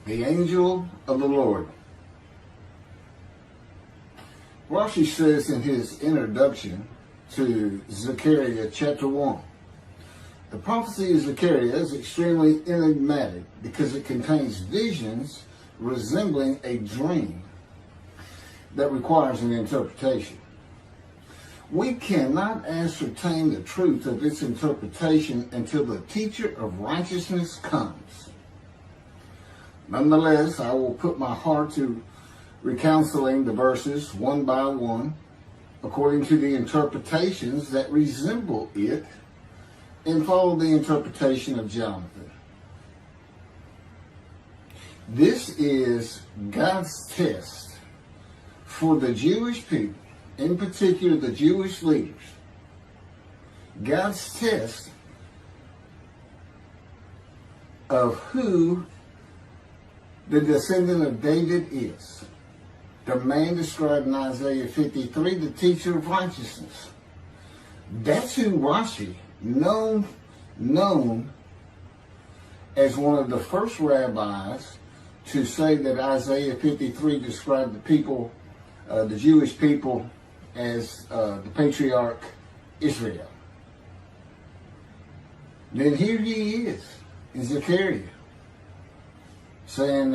The angel of the Lord. Rashi says in his introduction to Zechariah Chapter One, the prophecy of Zechariah is extremely enigmatic because it contains visions resembling a dream that requires an interpretation. We cannot ascertain the truth of its interpretation until the teacher of righteousness comes. Nonetheless, I will put my heart to reconciling the verses one by one according to the interpretations that resemble it and follow the interpretation of Jonathan. This is God's test for the Jewish people, in particular the Jewish leaders. God's test of who the descendant of David is. The man described in Isaiah 53, the teacher of righteousness. That's who Rashi, known as one of the first rabbis to say that Isaiah 53 described the people, the Jewish people, as the patriarch Israel. Then here he is in Zechariah saying,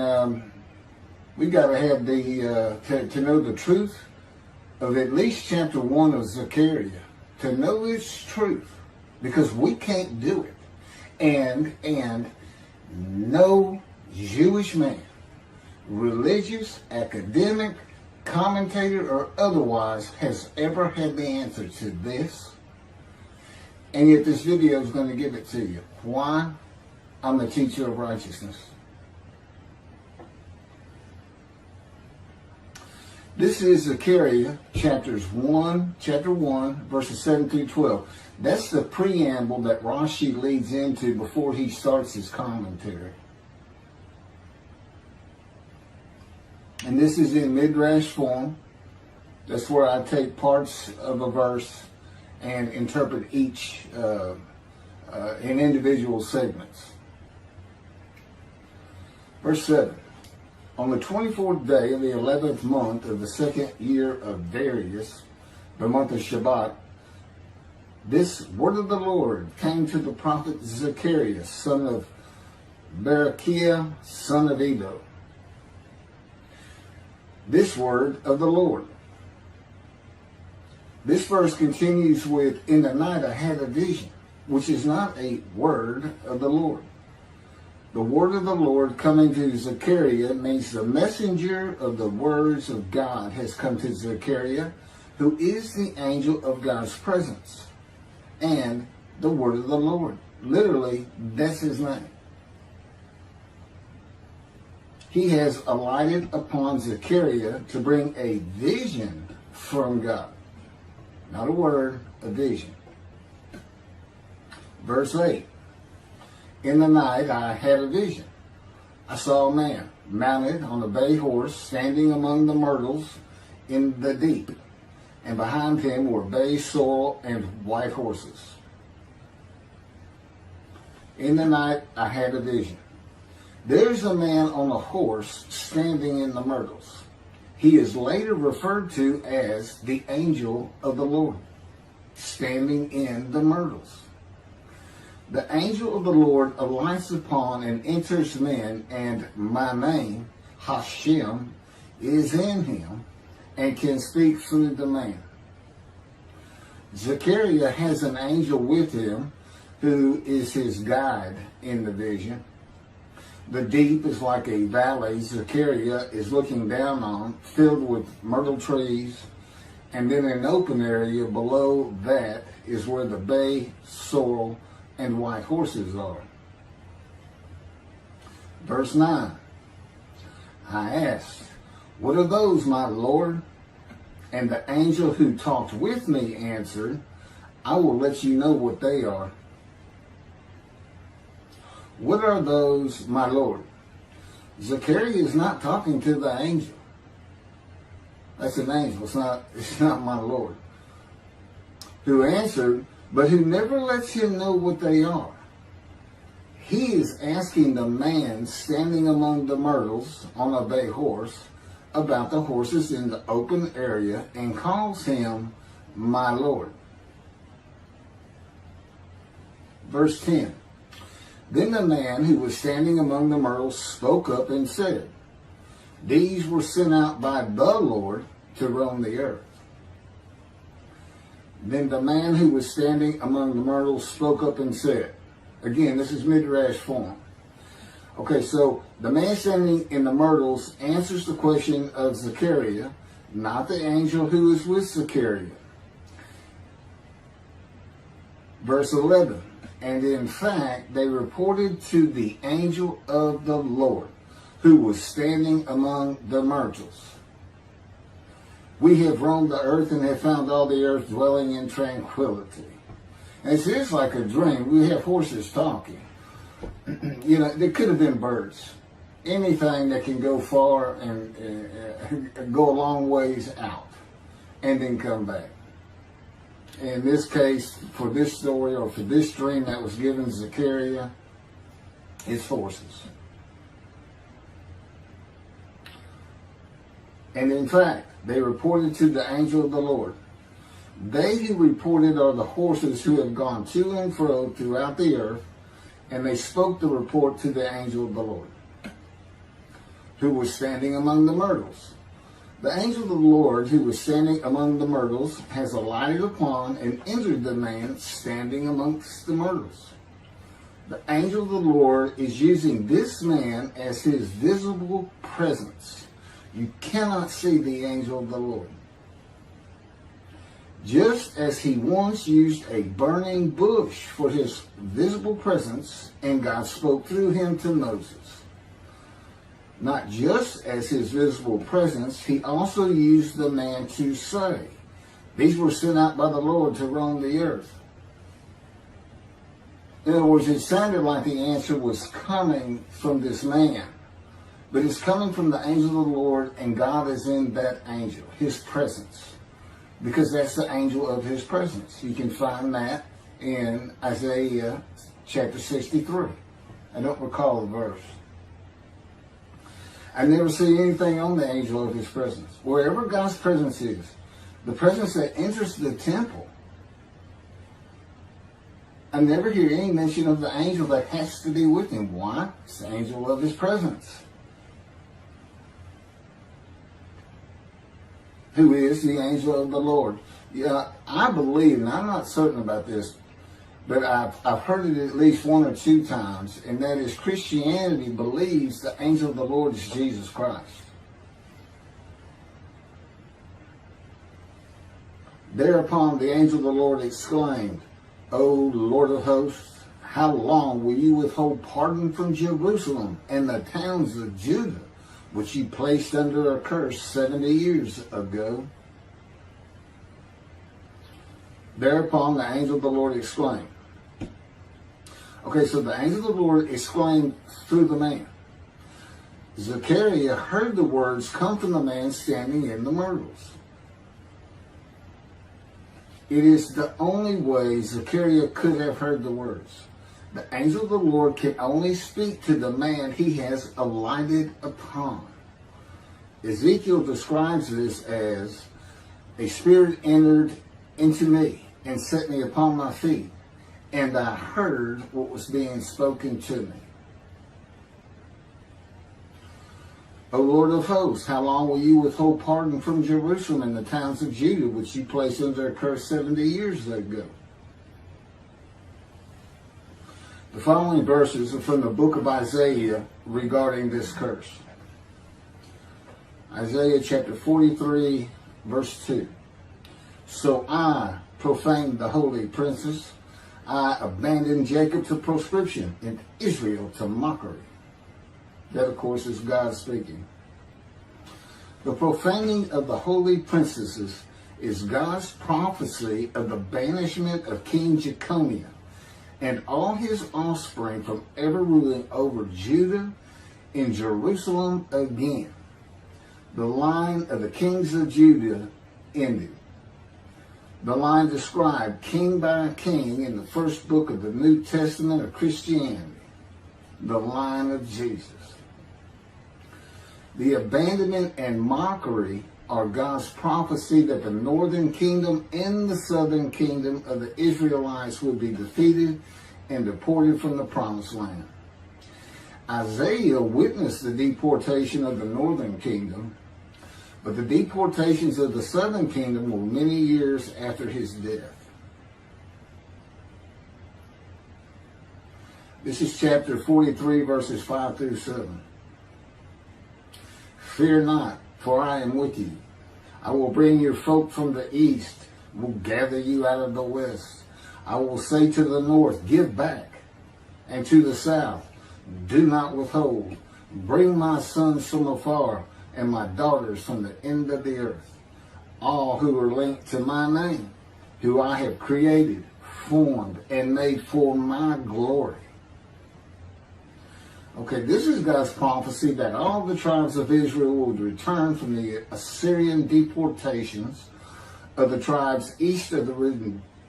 we got to have to know the truth of at least chapter 1 of Zechariah, to know its truth, because we can't do it. And no Jewish man, religious, academic, commentator, or otherwise, has ever had the answer to this. And yet this video is going to give it to you. Why? I'm the teacher of righteousness. This is Zechariah chapter 1, verses 7 through 12. That's the preamble that Rashi leads into before he starts his commentary. And this is in Midrash form. That's where I take parts of a verse and interpret each in individual segments. Verse 7. On the 24th day of the 11th month of the second year of Darius, the month of Shebat, this word of the Lord came to the prophet Zechariah, son of Berechiah, son of Iddo. This word of the Lord. This verse continues with, in the night I had a vision, which is not a word of the Lord. The word of the Lord coming to Zechariah means the messenger of the words of God has come to Zechariah, who is the angel of God's presence, and the word of the Lord. Literally, that's his name. He has alighted upon Zechariah to bring a vision from God. Not a word, a vision. Verse 8. In the night I had a vision. I saw a man mounted on a bay horse standing among the myrtles in the deep, and behind him were bay, sorrel, and white horses. In the night I had a vision. There's a man on a horse standing in the myrtles. He is later referred to as the angel of the Lord, standing in the myrtles. The angel of the Lord alights upon and enters men, and my name, Hashem, is in him and can speak through the man. Zechariah has an angel with him who is his guide in the vision. The deep is like a valley Zechariah is looking down on, filled with myrtle trees, and then an open area below that is where the bay, sorrel, and white horses are. Verse 9. I asked, what are those, my Lord? And the angel who talked with me answered, I will let you know what they are. What are those, my Lord? Zechariah is not talking to the angel. That's an angel. It's not my Lord. Who answered, but who never lets him know what they are. he is asking the man standing among the myrtles on a bay horse about the horses in the open area and calls him my Lord. Verse 10. Then the man who was standing among the myrtles spoke up and said, these were sent out by the Lord to roam the earth. Then the man who was standing among the myrtles spoke up and said, again, this is Midrash form. Okay, so the man standing in the myrtles answers the question of Zechariah, not the angel who is with Zechariah. Verse 11, and in fact, they reported to the angel of the Lord, who was standing among the myrtles. We have roamed the earth and have found all the earth dwelling in tranquility. And it's just like a dream. We have horses talking. You know, there could have been birds. Anything that can go far and go a long ways out and then come back. In this case, for this story or for this dream that was given Zechariah, it's horses. And in fact, they reported to the angel of the Lord. They who reported are the horses who have gone to and fro throughout the earth, and they spoke the report to the angel of the Lord, who was standing among the myrtles. The angel of the Lord, who was standing among the myrtles, has alighted upon and entered the man standing amongst the myrtles. The angel of the Lord is using this man as his visible presence. You cannot see the angel of the Lord. Just as he once used a burning bush for his visible presence, and God spoke through him to Moses. Not just as his visible presence, he also used the man to say, these were sent out by the Lord to roam the earth. In other words, it sounded like the answer was coming from this man. But it's coming from the angel of the Lord, and God is in that angel, his presence. Because that's the angel of his presence. You can find that in Isaiah chapter 63. I don't recall the verse. I never see anything on the angel of his presence. Wherever God's presence is, the presence that enters the temple, I never hear any mention of the angel that has to be with him. Why? It's the angel of his presence, who is the angel of the Lord. Yeah, I believe, and I'm not certain about this, but I've heard it at least one or two times, and that is Christianity believes the angel of the Lord is Jesus Christ. Thereupon the angel of the Lord exclaimed, O Lord of hosts, how long will you withhold pardon from Jerusalem and the towns of Judah, which you placed under a curse 70 years ago? Thereupon the angel of the Lord exclaimed. Okay, so the angel of the Lord exclaimed through the man. Zechariah heard the words come from the man standing in the myrtles. It is the only way Zechariah could have heard the words. The angel of the Lord can only speak to the man he has alighted upon. Ezekiel describes this as, a spirit entered into me and set me upon my feet, and I heard what was being spoken to me. O Lord of hosts, how long will you withhold pardon from Jerusalem and the towns of Judah, which you placed under a curse 70 years ago? The following verses are from the book of Isaiah regarding this curse. Isaiah chapter 43, verse 2. So I profaned the holy princes. I abandoned Jacob to proscription and Israel to mockery. That, of course, is God speaking. The profaning of the holy princesses is God's prophecy of the banishment of King Jeconiah and all his offspring from ever ruling over Judah and Jerusalem again. The line of the kings of Judah ended. The line described king by king in the first book of the New Testament of Christianity. the line of Jesus. The abandonment and mockery are God's prophecy that the northern kingdom and the southern kingdom of the Israelites would be defeated and deported from the promised land. Isaiah witnessed the deportation of the northern kingdom, but the deportations of the southern kingdom were many years after his death. This is chapter 43, verses 5 through 7. Fear not, for I am with you. I will bring your folk from the east, will gather you out of the west. I will say to the north, give back, and to the south, do not withhold. Bring my sons from afar, and my daughters from the end of the earth. All who are linked to my name, who I have created, formed, and made for my glory. Okay, this is God's prophecy that all the tribes of Israel would return from the Assyrian deportations of the tribes east of the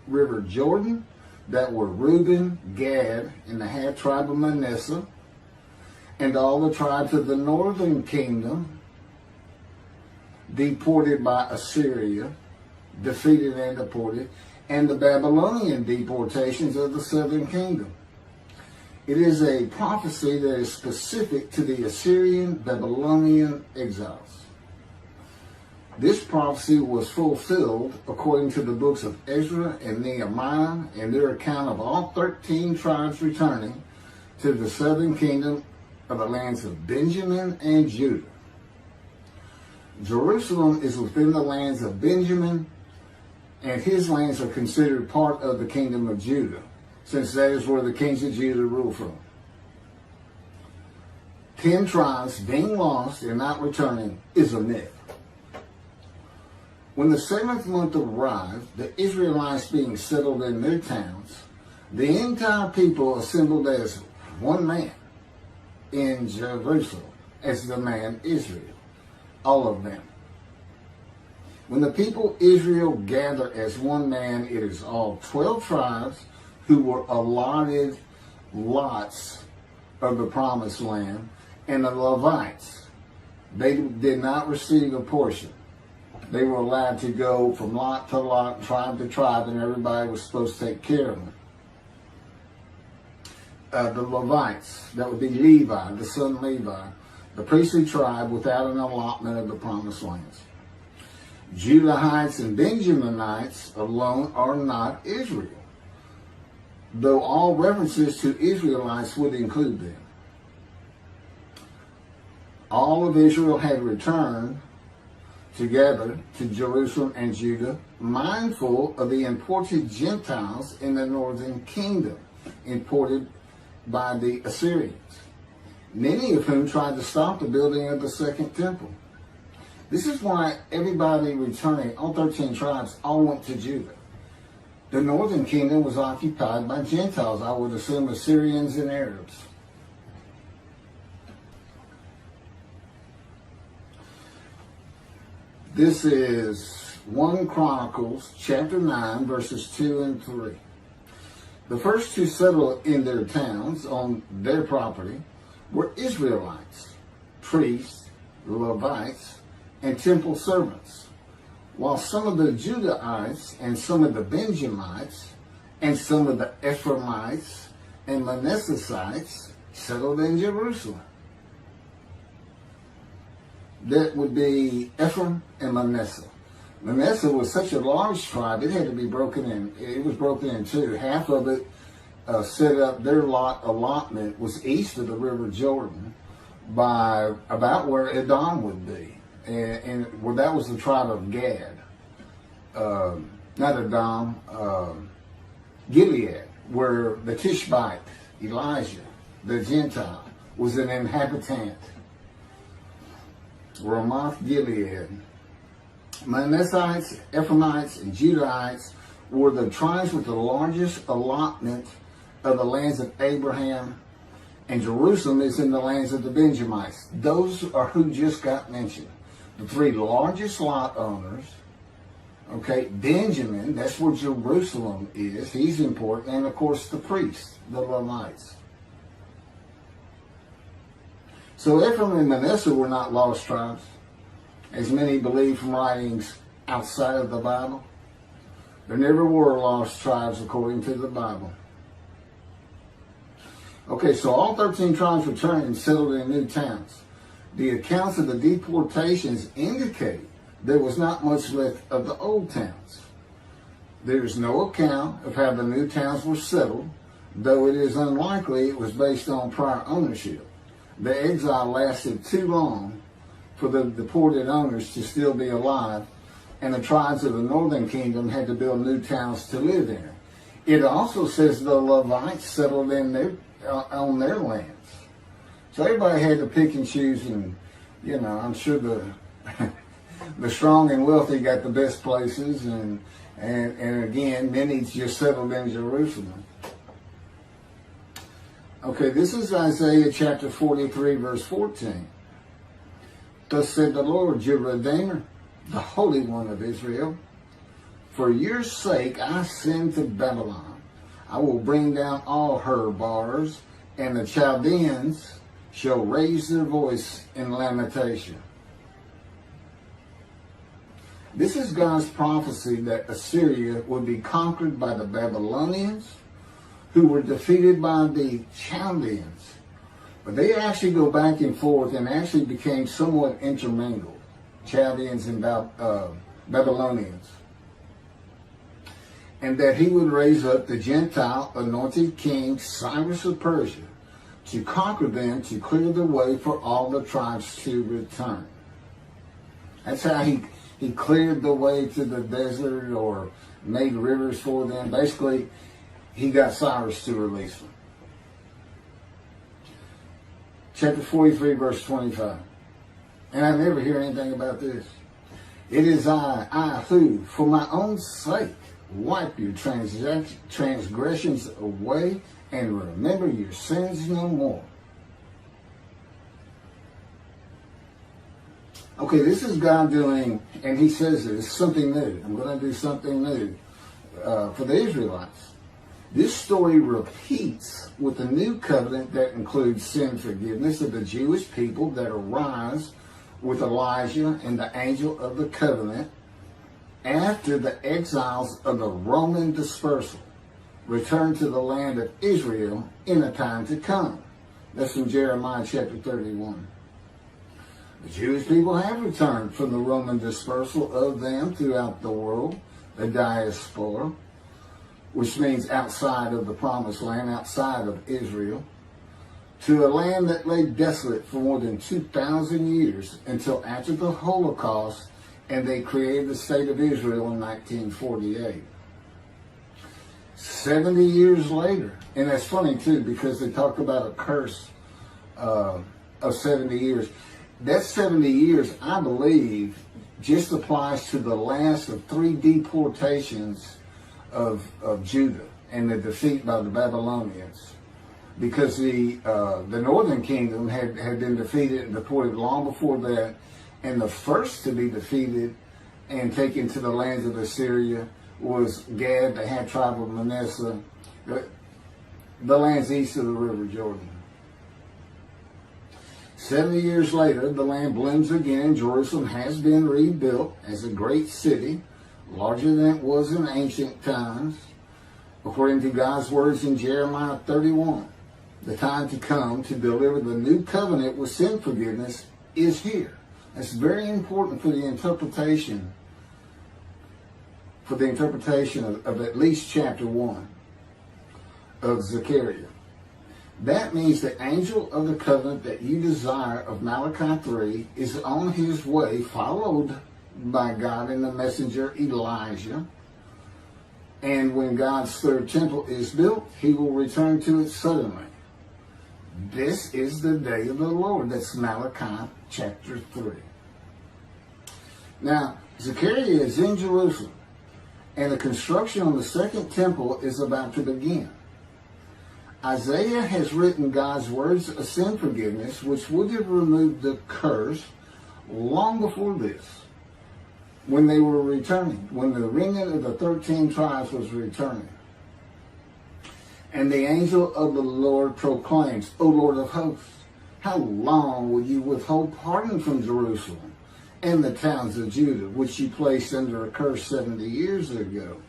river Jordan, that were Reuben, Gad, and the half tribe of Manasseh, and all the tribes of the northern kingdom deported by Assyria, defeated and deported, and the Babylonian deportations of the southern kingdom. It is a prophecy that is specific to the Assyrian Babylonian exiles. This prophecy was fulfilled according to the books of Ezra and Nehemiah and their account of all 13 tribes returning to the southern kingdom of the lands of Benjamin and Judah. Jerusalem is within the lands of Benjamin, and his lands are considered part of the kingdom of Judah, since that is where the kings of Judah rule from. 10 tribes being lost and not returning is a myth. When the 7th month arrived, the Israelites being settled in their towns, the entire people assembled as one man in Jerusalem, as the man Israel, all of them. When the people Israel gather as one man, it is all 12 tribes who were allotted lots of the promised land, and the Levites. They did not receive a portion. They were allowed to go from lot to lot, tribe to tribe, and everybody was supposed to take care of them. The Levites, that would be Levi, the son Levi, the priestly tribe without an allotment of the promised lands. Judahites and Benjaminites alone are not Israel, though all references to Israelites would include them. All of Israel had returned together to Jerusalem and Judah, mindful of the imported Gentiles in the northern kingdom, imported by the Assyrians, many of whom tried to stop the building of the second temple. This is why everybody returning, all 13 tribes, all went to Judah. The northern kingdom was occupied by Gentiles, I would assume Assyrians and Arabs. This is 1 Chronicles chapter 9, verses 2 and 3. The first to settle in their towns on their property were Israelites, priests, Levites, and temple servants, while some of the Judahites and some of the Benjamites and some of the Ephraimites and Manassesites settled in Jerusalem. That would be Ephraim and Manasseh. Manasseh was such a large tribe, it had to be broken in. It was broken in two. Half of it set up, their allotment was east of the river Jordan by about where Edom would be. And well, that was the tribe of Gad. Not Edom, Gilead, where the Tishbite, Elijah, the Gentile, was an inhabitant. Ramoth Gilead. Manassites, Ephraimites, and Judahites were the tribes with the largest allotment of the lands of Abraham, and Jerusalem is in the lands of the Benjamites. Those are who just got mentioned. The 3 largest lot owners. Okay, Benjamin, that's where Jerusalem is. He's important. And of course the priests, the Levites. So Ephraim and Manasseh were not lost tribes, as many believe from writings outside of the Bible. There never were lost tribes according to the Bible. Okay, so all 13 tribes returned and settled in new towns. The accounts of the deportations indicate there was not much left of the old towns. There is no account of how the new towns were settled, though it is unlikely it was based on prior ownership. The exile lasted too long for the deported owners to still be alive, and the tribes of the northern kingdom had to build new towns to live in. It also says the Levites settled in on their lands. So everybody had to pick and choose, and I'm sure the strong and wealthy got the best places, and again, many just settled in Jerusalem. Okay, this is Isaiah chapter 43, verse 14. Thus said the Lord, your Redeemer, the Holy One of Israel, for your sake I send to Babylon. I will bring down all her bars, and the Chaldeans shall raise their voice in lamentation. This is God's prophecy that Assyria would be conquered by the Babylonians, who were defeated by the Chaldeans. But they actually go back and forth and actually became somewhat intermingled, Chaldeans and Babylonians. And that he would raise up the Gentile anointed king Cyrus of Persia to conquer them, to clear the way for all the tribes to return. That's how he cleared the way to the desert or made rivers for them. Basically, he got Cyrus to release them. Chapter 43, verse 25. And I never hear anything about this. It is I who, for my own sake, wipe your transgressions away and remember your sins no more. Okay, this is God doing, and he says it's something new. I'm going to do something new for the Israelites. This story repeats with the new covenant that includes sin forgiveness of the Jewish people that arise with Elijah and the angel of the covenant after the exiles of the Roman dispersal return to the land of Israel in a time to come. That's from Jeremiah chapter 31. The Jewish people have returned from the Roman dispersal of them throughout the world, the diaspora, which means outside of the promised land, outside of Israel, to a land that lay desolate for more than 2,000 years until after the Holocaust, and they created the state of Israel in 1948. 70 years later, and that's funny too, because they talk about a curse of 70 years. That 70 years, I believe, just applies to the last of 3 deportations of Judah and the defeat by the Babylonians, because the northern kingdom had been defeated and deported long before that, and the first to be defeated and taken to the lands of Assyria was Gad, the half tribe of Manasseh, the lands east of the river Jordan. 70 years later, the land blooms again. Jerusalem has been rebuilt as a great city, larger than it was in ancient times. According to God's words in Jeremiah 31, the time to come to deliver the new covenant with sin forgiveness is here. That's very important for the interpretation of at least chapter 1 of Zechariah. That means the angel of the covenant that you desire of Malachi 3 is on his way, followed by God and the messenger Elijah. And when God's third temple is built, he will return to it suddenly. This is the day of the Lord. That's Malachi chapter 3. Now, Zechariah is in Jerusalem, and the construction on the second temple is about to begin. Isaiah has written God's words of sin forgiveness, which would have removed the curse long before this, when they were returning, when the remnant of the 13 tribes was returning. And the angel of the Lord proclaims, O Lord of hosts, how long will you withhold pardon from Jerusalem and the towns of Judah, which you placed under a curse 70 years ago?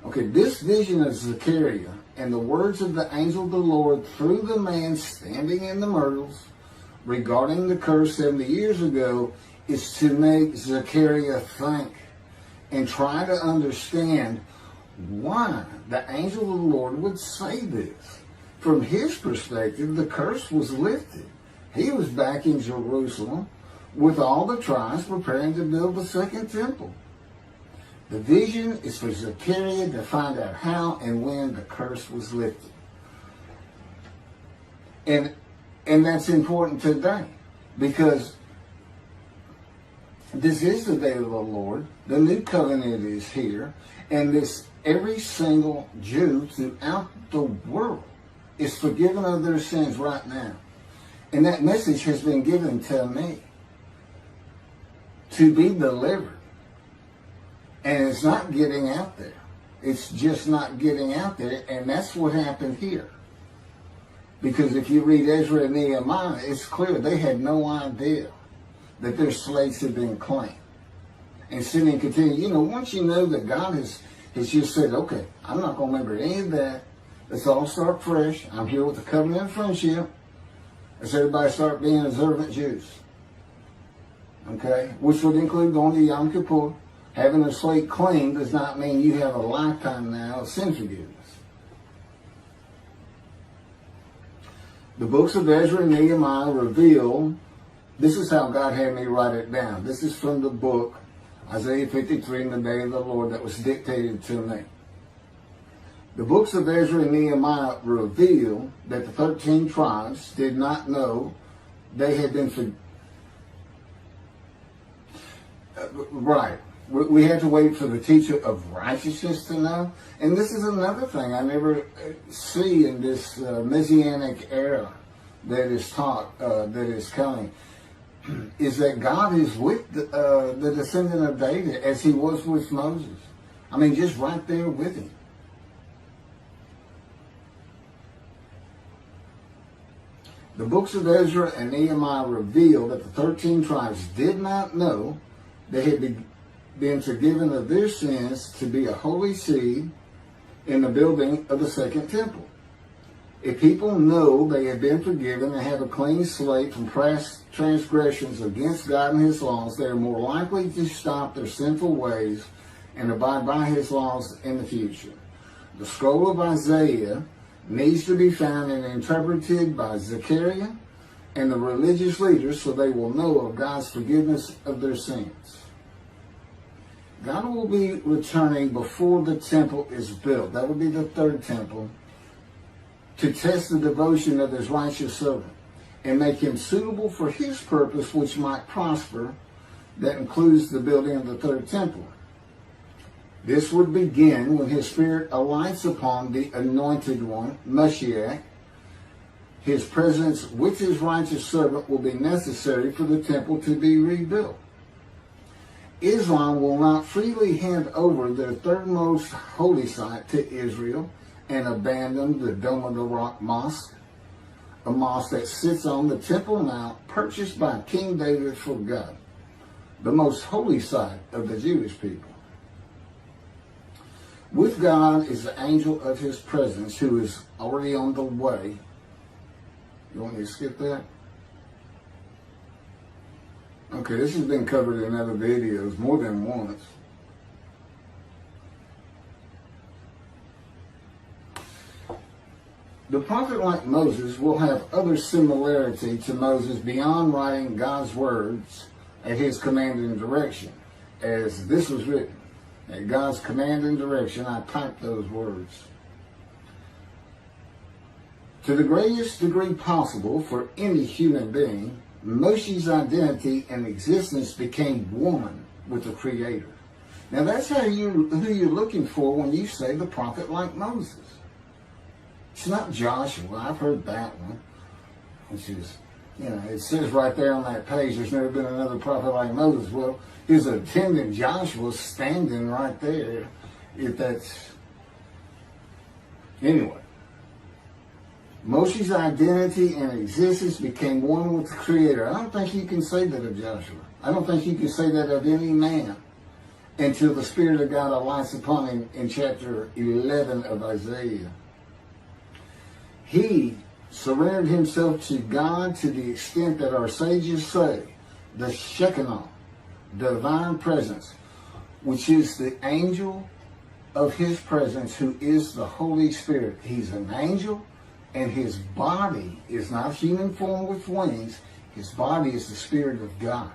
Okay, this vision of Zechariah and the words of the angel of the Lord through the man standing in the myrtles regarding the curse 70 years ago is to make Zechariah think and try to understand why the angel of the Lord would say this. From his perspective, the curse was lifted. He was back in Jerusalem with all the tribes preparing to build the second temple. The vision is for Zechariah to find out how and when the curse was lifted. And that's important today, because this is the day of the Lord. The new covenant is here, and every single Jew throughout the world is forgiven of their sins right now. And that message has been given to me to be delivered. And it's not getting out there. It's just not getting out there. And that's what happened here. Because if you read Ezra and Nehemiah, it's clear they had no idea that their slates had been claimed. And sin and continue. Once you know that God has just said, okay, I'm not going to remember any of that. Let's all start fresh. I'm here with the covenant of friendship. Let's everybody start being observant Jews. Okay? Which would include going to Yom Kippur. Having a slate clean does not mean you have a lifetime now of sin forgiveness. The books of Ezra and Nehemiah reveal, this is how God had me write it down. This is from the book, Isaiah 53, in the day of the Lord, that was dictated to me. The books of Ezra and Nehemiah reveal that the 13 tribes did not know they had been right. We had to wait for the teacher of righteousness to know. And this is another thing I never see in this Messianic era that is taught, that is coming, is that God is with the descendant of David as he was with Moses. I mean, just right there with him. The books of Ezra and Nehemiah reveal that the 13 tribes did not know they had been forgiven of their sins to be a holy seed in the building of the second temple. If people know they have been forgiven and have a clean slate from past transgressions against God and his laws, they are more likely to stop their sinful ways and abide by his laws in the future. The scroll of Isaiah needs to be found and interpreted by Zechariah and the religious leaders so they will know of God's forgiveness of their sins. God will be returning before the temple is built. That will be the third temple, to test the devotion of his righteous servant and make him suitable for his purpose, which might prosper. That includes the building of the third temple. This would begin when his spirit alights upon the anointed one, Moshiach. His presence with his righteous servant will be necessary for the temple to be rebuilt. Islam will not freely hand over their third most holy site to Israel and abandon the Dome of the Rock Mosque, a mosque that sits on the Temple Mount purchased by King David for God, the most holy site of the Jewish people. With God is the angel of his presence who is already on the way. You want me to skip that? Okay, this has been covered in other videos more than once. The prophet like Moses will have other similarity to Moses beyond writing God's words at his command and direction. As this was written, at God's command and direction, I typed those words. To the greatest degree possible for any human being, Moshe's identity and existence became one with the Creator. Now that's who you're looking for when you say the prophet like Moses. It's not Joshua. I've heard that one. Which is, it says right there on that page, there's never been another prophet like Moses. Well, his attendant Joshua standing right there. If that's... Anyway. Moshe's identity and existence became one with the Creator. I don't think you can say that of Joshua. I don't think you can say that of any man until the Spirit of God alights upon him in chapter 11 of Isaiah. He surrendered himself to God to the extent that our sages say the Shekinah, divine presence, which is the angel of his presence, who is the Holy Spirit. He's an angel, and his body is not human form with wings. His body is the Spirit of God.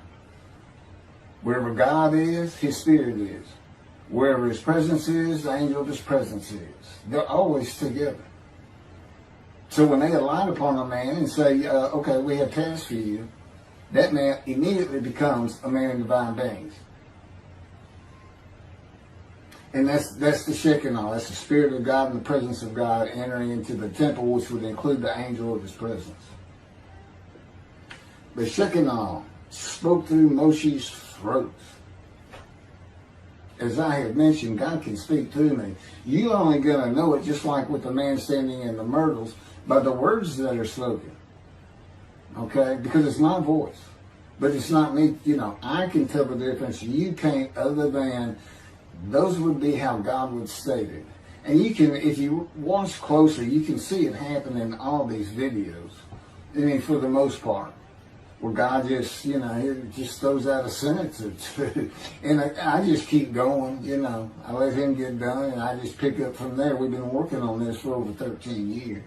Wherever God is, his Spirit is. Wherever his presence is, the angel of his presence is. They're always together. So when they alight upon a man and say, okay, we have tasks for you, that man immediately becomes a man in divine beings. And that's the Shekinah. That's the Spirit of God and the presence of God entering into the temple, which would include the angel of his presence. The Shekinah spoke through Moshe's throat. As I have mentioned, God can speak through me. You're only going to know it, just like with the man standing in the myrtles, by the words that are spoken. Okay? Because it's my voice. But it's not me. You know, I can tell the difference. You can't, other than those would be how God would state it. And you can, if you watch closer, you can see it happen in all these videos. I mean, for the most part. Where God just, you know, he just throws out a sentence or two. And I just keep going, you know. I let him get done, and I just pick up from there. We've been working on this for over 13 years.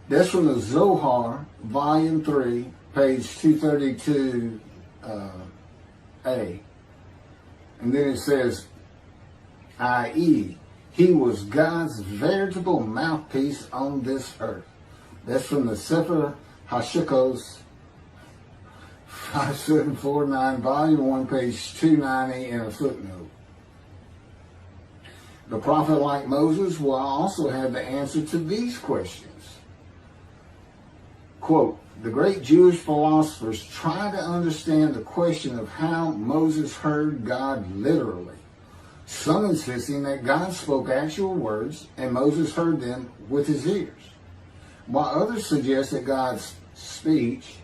That's from the Zohar, Volume 3, page 232A. And then it says, i.e., he was God's veritable mouthpiece on this earth. That's from the Sefer Hashikos 5749, Volume 1, page 290, and a footnote. The prophet, like Moses, will also have the answer to these questions. Quote, the great Jewish philosophers try to understand the question of how Moses heard God literally. Some insisting that God spoke actual words and Moses heard them with his ears, while others suggest that God's speech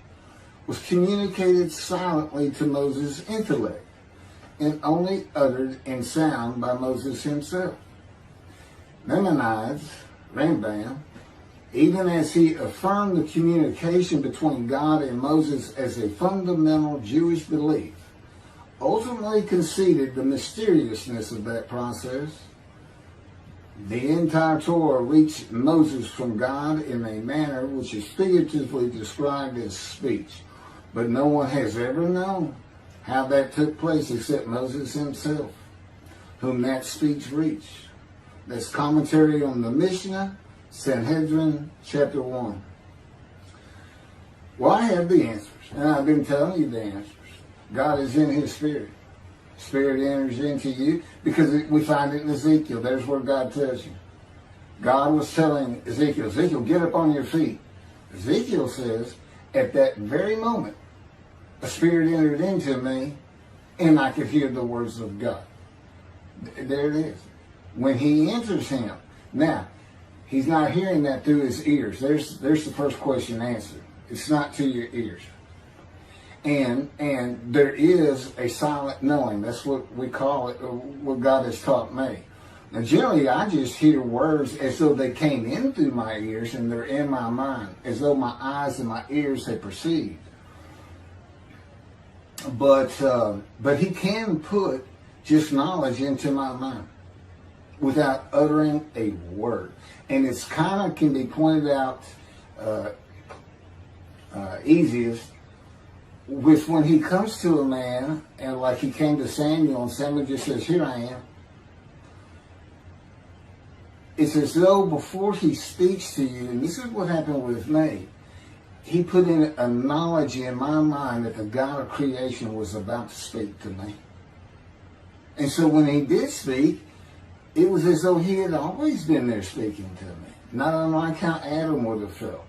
was communicated silently to Moses' intellect and only uttered in sound by Moses himself. Maimonides, Rambam, even as he affirmed the communication between God and Moses as a fundamental Jewish belief, ultimately conceded the mysteriousness of that process. The entire Torah reached Moses from God in a manner which is figuratively described as speech, but no one has ever known how that took place except Moses himself, whom that speech reached. That's commentary on the Mishnah, Sanhedrin, Chapter 1. Well, I have the answers, and I've been telling you the answers. God is in his Spirit. Spirit enters into you, because we find it in Ezekiel. There's where God tells you. God was telling Ezekiel, get up on your feet. Ezekiel says, at that very moment, a spirit entered into me, and I could hear the words of God. There it is. When he enters him. Now, he's not hearing that through his ears. There's the first question answered. It's not to your ears. And there is a silent knowing. That's what we call it, what God has taught me. Now, generally, I just hear words as though they came in through my ears and they're in my mind, as though my eyes and my ears had perceived. But he can put just knowledge into my mind without uttering a word. And it's kind of can be pointed out easiest with when he comes to a man, and like he came to Samuel, and Samuel just says, here I am. It's as though before he speaks to you, and this is what happened with me, he put in a knowledge in my mind that the God of creation was about to speak to me. And so when he did speak, it was as though he had always been there speaking to me. Not unlike how Adam would have felt.